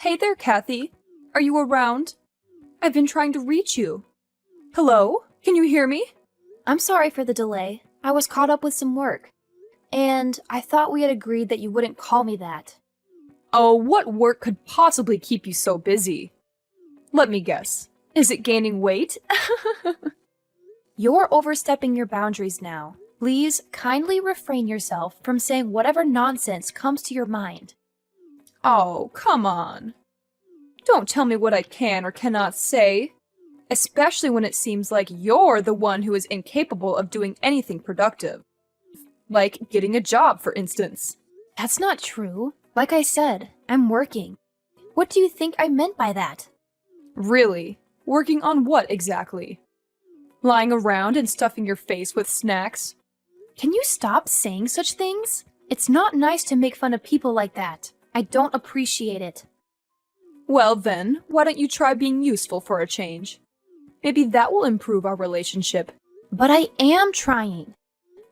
Hey there, Kathy. Are you around? I've been trying to reach you. Hello? Can you hear me? I'm sorry for the delay. I was caught up with some work. And I thought we had agreed that you wouldn't call me that. Oh, what work could possibly keep you so busy? Let me guess. Is it gaining weight? You're overstepping your boundaries now. Please kindly refrain yourself from saying whatever nonsense comes to your mind. Oh, come on. Don't tell me what I can or cannot say. Especially when it seems like you're the one who is incapable of doing anything productive. Like getting a job, for instance. That's not true. Like I said, I'm working. What do you think I meant by that? Really? Working on what exactly? Lying around and stuffing your face with snacks? Can you stop saying such things? It's not nice to make fun of people like that. I don't appreciate it. Well then, why don't you try being useful for a change? Maybe that will improve our relationship. But I am trying.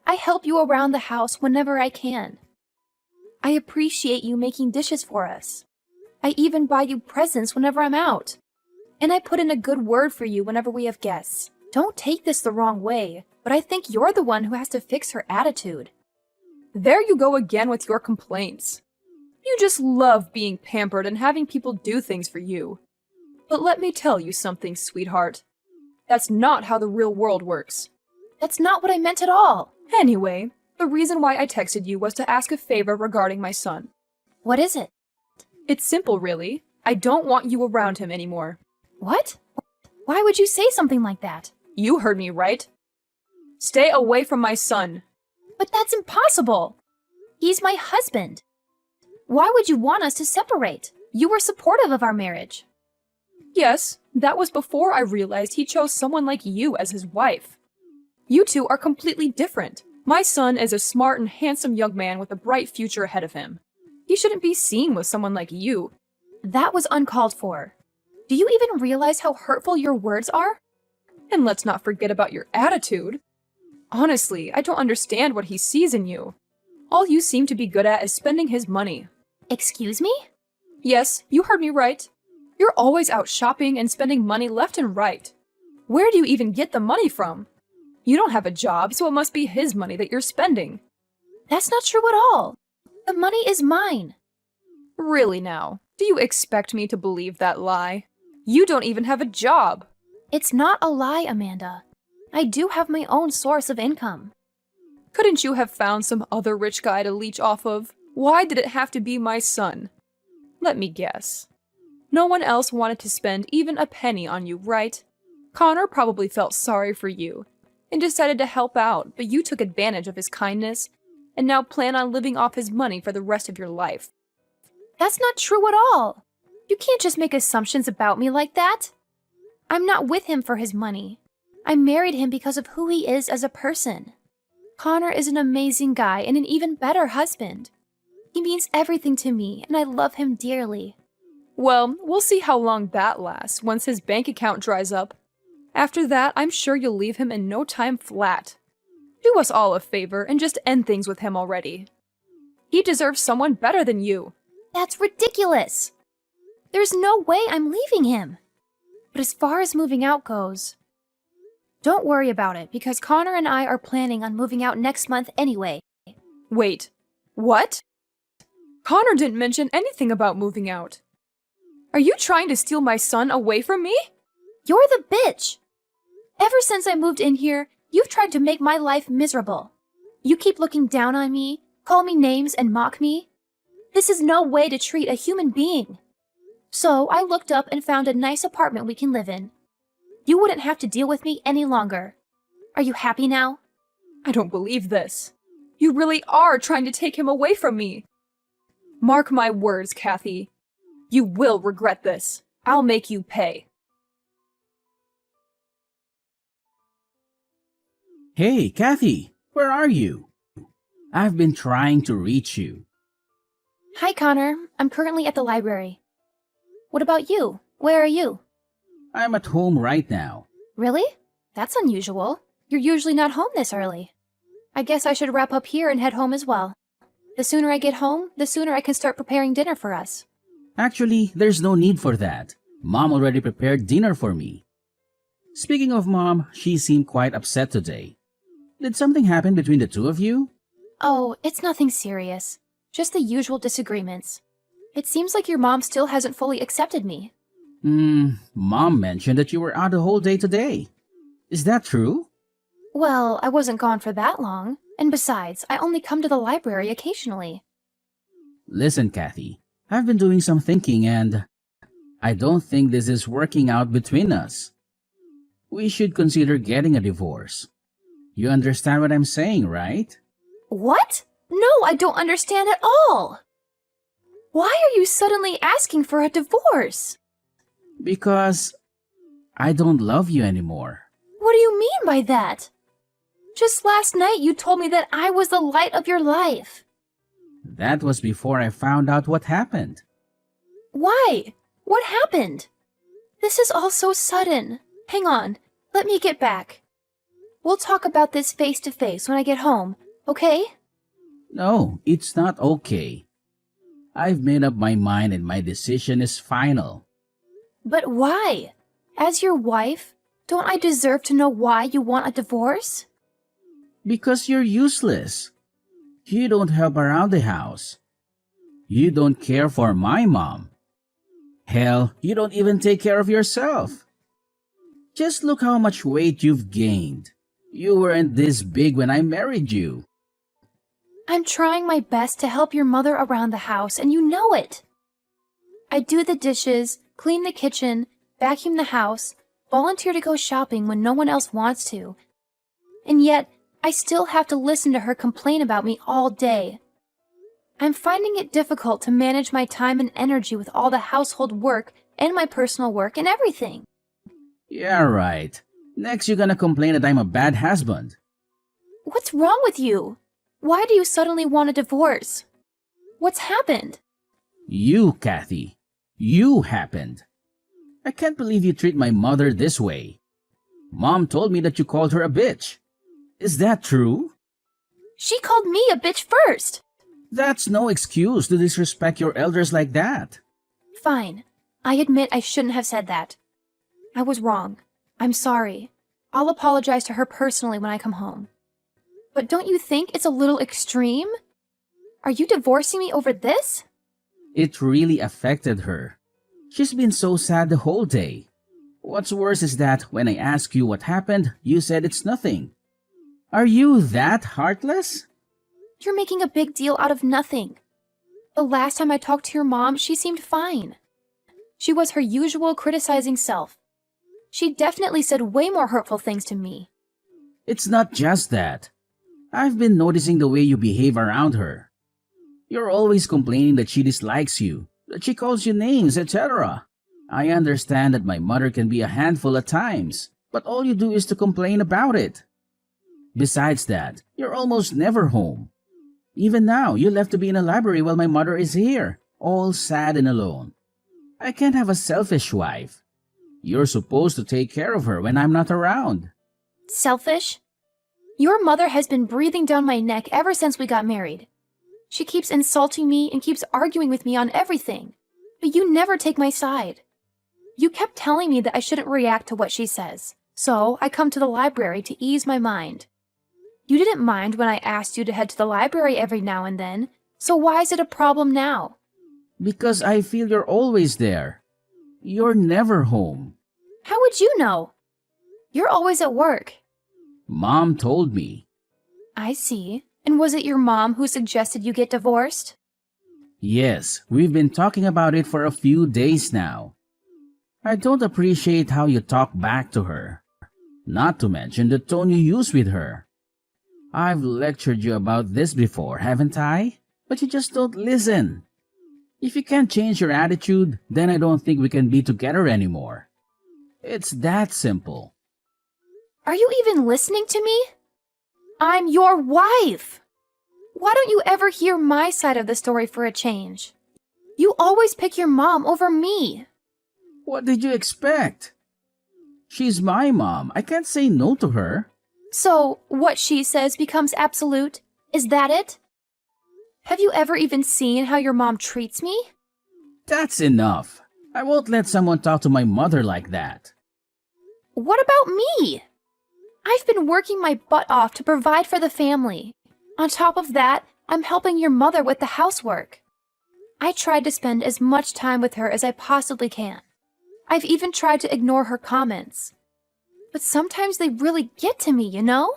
I help you around the house whenever I can. I appreciate you making dishes for us. I even buy you presents whenever I'm out. And I put in a good word for you whenever we have guests. Don't take this the wrong way, but I think you're the one who has to fix her attitude. There you go again with your complaints. You just love being pampered and having people do things for you. But let me tell you something, sweetheart. That's not how the real world works. That's not what I meant at all. Anyway, the reason why I texted you was to ask a favor regarding my son. What is it? It's simple, really. I don't want you around him anymore. What? Why would you say something like that? You heard me right. Stay away from my son. But that's impossible. He's my husband. Why would you want us to separate? You were supportive of our marriage. Yes, that was before I realized he chose someone like you as his wife. You two are completely different. My son is a smart and handsome young man with a bright future ahead of him. He shouldn't be seen with someone like you. That was uncalled for. Do you even realize how hurtful your words are? And let's not forget about your attitude. Honestly, I don't understand what he sees in you. All you seem to be good at is spending his money. Excuse me? Yes, you heard me right. You're always out shopping and spending money left and right. Where do you even get the money from? You don't have a job, so it must be his money that you're spending. That's not true at all. The money is mine. Really now? Do you expect me to believe that lie? You don't even have a job. It's not a lie, Amanda. I do have my own source of income. Couldn't you have found some other rich guy to leech off of? Why did it have to be my son? Let me guess. No one else wanted to spend even a penny on you, right? Connor probably felt sorry for you and decided to help out, but you took advantage of his kindness and now plan on living off his money for the rest of your life. That's not true at all. You can't just make assumptions about me like that. I'm not with him for his money. I married him because of who he is as a person. Connor is an amazing guy and an even better husband. He means everything to me, and I love him dearly. Well, we'll see how long that lasts once his bank account dries up. After that, I'm sure you'll leave him in no time flat. Do us all a favor and just end things with him already. He deserves someone better than you. That's ridiculous. There's no way I'm leaving him. But as far as moving out goes, don't worry about it because Connor and I are planning on moving out next month anyway. Wait, what? Connor didn't mention anything about moving out. Are you trying to steal my son away from me? You're the bitch. Ever since I moved in here, you've tried to make my life miserable. You keep looking down on me, call me names, and mock me. This is no way to treat a human being. So I looked up and found a nice apartment we can live in. You wouldn't have to deal with me any longer. Are you happy now? I don't believe this. You really are trying to take him away from me. Mark my words, Kathy. You will regret this. I'll make you pay. Hey, Kathy, where are you? I've been trying to reach you. Hi, Connor. I'm currently at the library. What about you? Where are you? I'm at home right now. Really? That's unusual. You're usually not home this early. I guess I should wrap up here and head home as well. The sooner I get home, the sooner I can start preparing dinner for us. Actually, there's no need for that. Mom already prepared dinner for me. Speaking of Mom, she seemed quite upset today. Did something happen between the two of you? Oh, it's nothing serious. Just the usual disagreements. It seems like your mom still hasn't fully accepted me. Mom mentioned that you were out the whole day today. Is that true? Well, I wasn't gone for that long. And besides, I only come to the library occasionally. Listen, Kathy, I've been doing some thinking and I don't think this is working out between us. We should consider getting a divorce. You understand what I'm saying, right? What? No, I don't understand at all. Why are you suddenly asking for a divorce? Because I don't love you anymore. What do you mean by that? Just last night you told me that I was the light of your life. That was before I found out what happened. Why? What happened? This is all so sudden. Hang on, let me get back. We'll talk about this face to face when I get home, okay? No, it's not okay. I've made up my mind and my decision is final. But why? As your wife, don't I deserve to know why you want a divorce? Because you're useless. You don't help around the house. You don't care for my mom. Hell, you don't even take care of yourself. Just look how much weight you've gained. You weren't this big when I married you. I'm trying my best to help your mother around the house, and you know it. I do the dishes, clean the kitchen, vacuum the house, volunteer to go shopping when no one else wants to. And yet, I still have to listen to her complain about me all day. I'm finding it difficult to manage my time and energy with all the household work and my personal work and everything. Yeah, right. Next you're gonna complain that I'm a bad husband. What's wrong with you? Why do you suddenly want a divorce? What's happened? You, Kathy. You happened. I can't believe you treat my mother this way. Mom told me that you called her a bitch. Is that true? She called me a bitch first. That's no excuse to disrespect your elders like that. Fine. I admit I shouldn't have said that. I was wrong. I'm sorry. I'll apologize to her personally when I come home. But don't you think it's a little extreme? Are you divorcing me over this? It really affected her. She's been so sad the whole day. What's worse is that when I ask you what happened, you said it's nothing. Are you that heartless? You're making a big deal out of nothing. The last time I talked to your mom, she seemed fine. She was her usual criticizing self. She definitely said way more hurtful things to me. It's not just that. I've been noticing the way you behave around her. You're always complaining that she dislikes you, that she calls you names, etc. I understand that my mother can be a handful at times, but all you do is to complain about it. Besides that, you're almost never home. Even now, you left to be in a library while my mother is here, all sad and alone. I can't have a selfish wife. You're supposed to take care of her when I'm not around. Selfish? Your mother has been breathing down my neck ever since we got married. She keeps insulting me and keeps arguing with me on everything. But you never take my side. You kept telling me that I shouldn't react to what she says. So I come to the library to ease my mind. You didn't mind when I asked you to head to the library every now and then. So why is it a problem now? Because I feel you're always there. You're never home. How would you know? You're always at work. Mom told me. I see. And was it your mom who suggested you get divorced? Yes, we've been talking about it for a few days now. I don't appreciate how you talk back to her. Not to mention the tone you use with her. I've lectured you about this before, haven't I? But you just don't listen. If you can't change your attitude, then I don't think we can be together anymore. It's that simple. Are you even listening to me? I'm your wife! Why don't you ever hear my side of the story for a change? You always pick your mom over me. What did you expect? She's my mom. I can't say no to her. So, what she says becomes absolute? Is that it? Have you ever even seen how your mom treats me? That's enough. I won't let someone talk to my mother like that. What about me? I've been working my butt off to provide for the family. On top of that, I'm helping your mother with the housework. I tried to spend as much time with her as I possibly can. I've even tried to ignore her comments. But sometimes they really get to me, you know?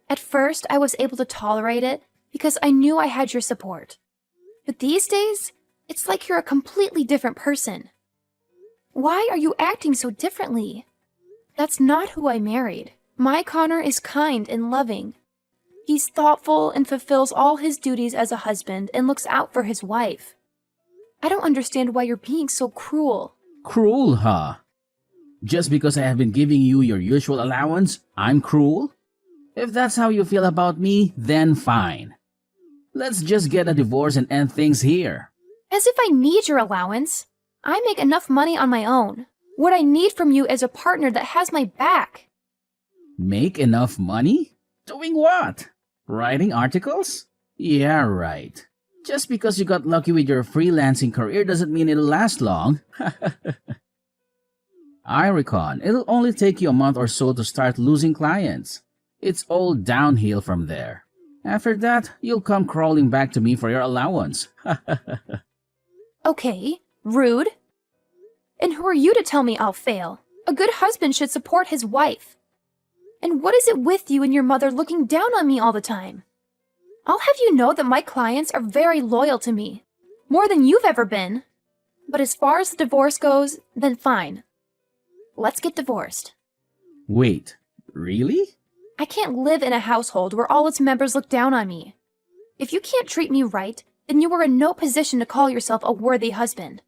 At first, I was able to tolerate it because I knew I had your support. But these days, it's like you're a completely different person. Why are you acting so differently? That's not who I married. My Connor is kind and loving. He's thoughtful and fulfills all his duties as a husband and looks out for his wife. I don't understand why you're being so cruel. Cruel, huh? Just because I have been giving you your usual allowance, I'm cruel? If that's how you feel about me, then fine. Let's just get a divorce and end things here. As if I need your allowance. I make enough money on my own. What I need from you is a partner that has my back. Make enough money? Doing what? Writing articles? Yeah, right. Just because you got lucky with your freelancing career doesn't mean it'll last long. I reckon it'll only take you a month or so to start losing clients. It's all downhill from there. After that, you'll come crawling back to me for your allowance. Okay, rude. And who are you to tell me I'll fail? A good husband should support his wife. And what is it with you and your mother looking down on me all the time? I'll have you know that my clients are very loyal to me. More than you've ever been. But as far as the divorce goes, then fine. Let's get divorced. Wait, really? I can't live in a household where all its members look down on me. If you can't treat me right, then you are in no position to call yourself a worthy husband.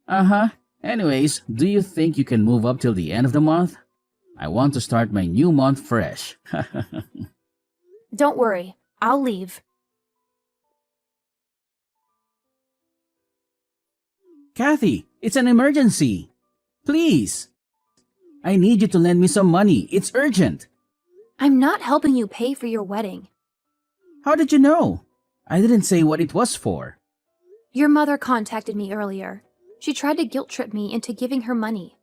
Uh-huh. Anyways, do you think you can move up till the end of the month? I want to start my new month fresh. Don't worry, I'll leave. Kathy, it's an emergency. Please. I need you to lend me some money. It's urgent. I'm not helping you pay for your wedding. How did you know? I didn't say what it was for. Your mother contacted me earlier. She tried to guilt trip me into giving her money.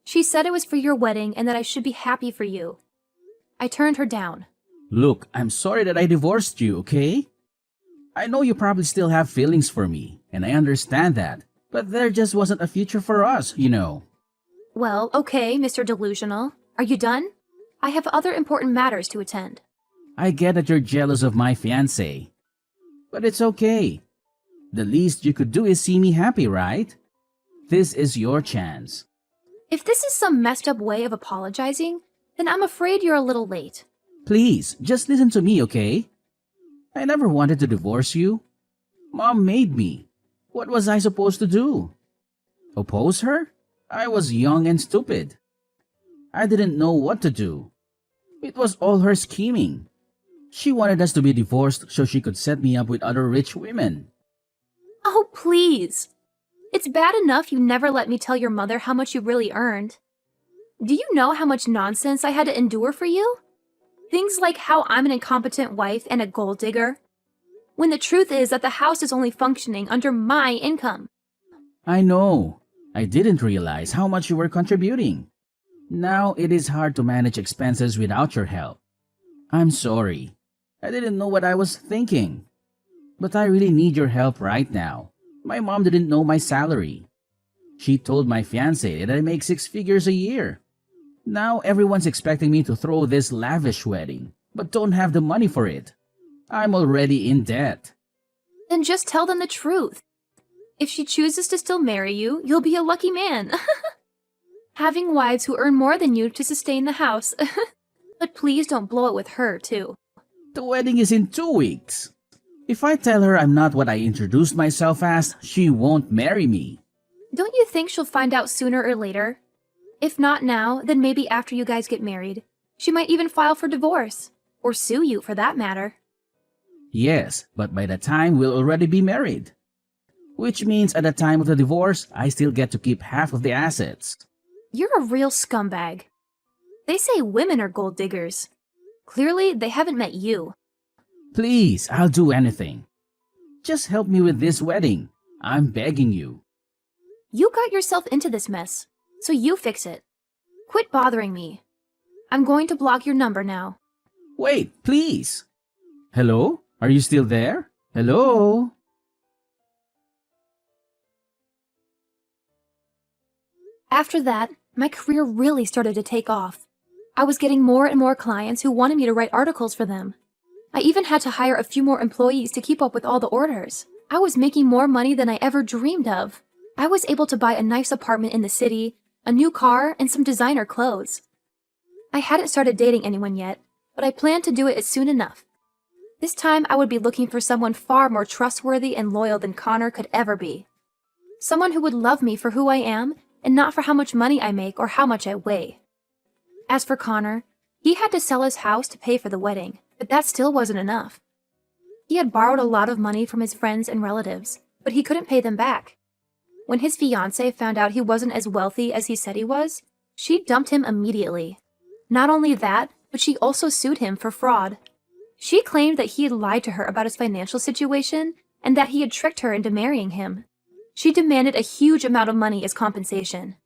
She said it was for your wedding and that I should be happy for you. I turned her down. Look, I'm sorry that I divorced you, okay? I know you probably still have feelings for me, and I understand that. But there just wasn't a future for us, you know. Well, okay, Mr. Delusional. Are you done? I have other important matters to attend. I get that you're jealous of my fiancé. But it's okay. The least you could do is see me happy, right? This is your chance. If this is some messed up way of apologizing, then I'm afraid you're a little late. Please, just listen to me, okay? I never wanted to divorce you. Mom made me. What was I supposed to do? Oppose her? I was young and stupid. I didn't know what to do. It was all her scheming. She wanted us to be divorced so she could set me up with other rich women. Oh, please. It's bad enough you never let me tell your mother how much you really earned. Do you know how much nonsense I had to endure for you? Things like how I'm an incompetent wife and a gold digger. When the truth is that the house is only functioning under my income. I know. I didn't realize how much you were contributing. Now it is hard to manage expenses without your help. I'm sorry. I didn't know what I was thinking. But I really need your help right now. My mom didn't know my salary. She told my fiancé that I make 6 figures a year. Now everyone's expecting me to throw this lavish wedding, but don't have the money for it. I'm already in debt. Then just tell them the truth. If she chooses to still marry you, you'll be a lucky man. Having wives who earn more than you to sustain the house. But please don't blow it with her, too. The wedding is in 2 weeks. If I tell her I'm not what I introduced myself as, she won't marry me. Don't you think she'll find out sooner or later? If not now, then maybe after you guys get married. She might even file for divorce. Or sue you, for that matter. Yes, but by the time we'll already be married. Which means at the time of the divorce, I still get to keep half of the assets. You're a real scumbag. They say women are gold diggers. Clearly, they haven't met you. Please, I'll do anything. Just help me with this wedding. I'm begging you. You got yourself into this mess, so you fix it. Quit bothering me. I'm going to block your number now. Wait, please. Hello? Are you still there? Hello? After that, my career really started to take off. I was getting more and more clients who wanted me to write articles for them. I even had to hire a few more employees to keep up with all the orders. I was making more money than I ever dreamed of. I was able to buy a nice apartment in the city, a new car, and some designer clothes. I hadn't started dating anyone yet, but I planned to do it as soon enough. This time I would be looking for someone far more trustworthy and loyal than Connor could ever be. Someone who would love me for who I am and not for how much money I make or how much I weigh. As for Connor, he had to sell his house to pay for the wedding, but that still wasn't enough. He had borrowed a lot of money from his friends and relatives, but he couldn't pay them back. When his fiancée found out he wasn't as wealthy as he said he was, she dumped him immediately. Not only that, but she also sued him for fraud. She claimed that he had lied to her about his financial situation and that he had tricked her into marrying him. She demanded a huge amount of money as compensation.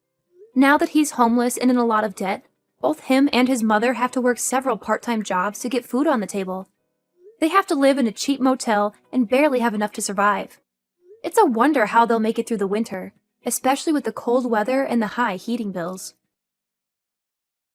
Now that he's homeless and in a lot of debt, both him and his mother have to work several part-time jobs to get food on the table. They have to live in a cheap motel and barely have enough to survive. It's a wonder how they'll make it through the winter, especially with the cold weather and the high heating bills.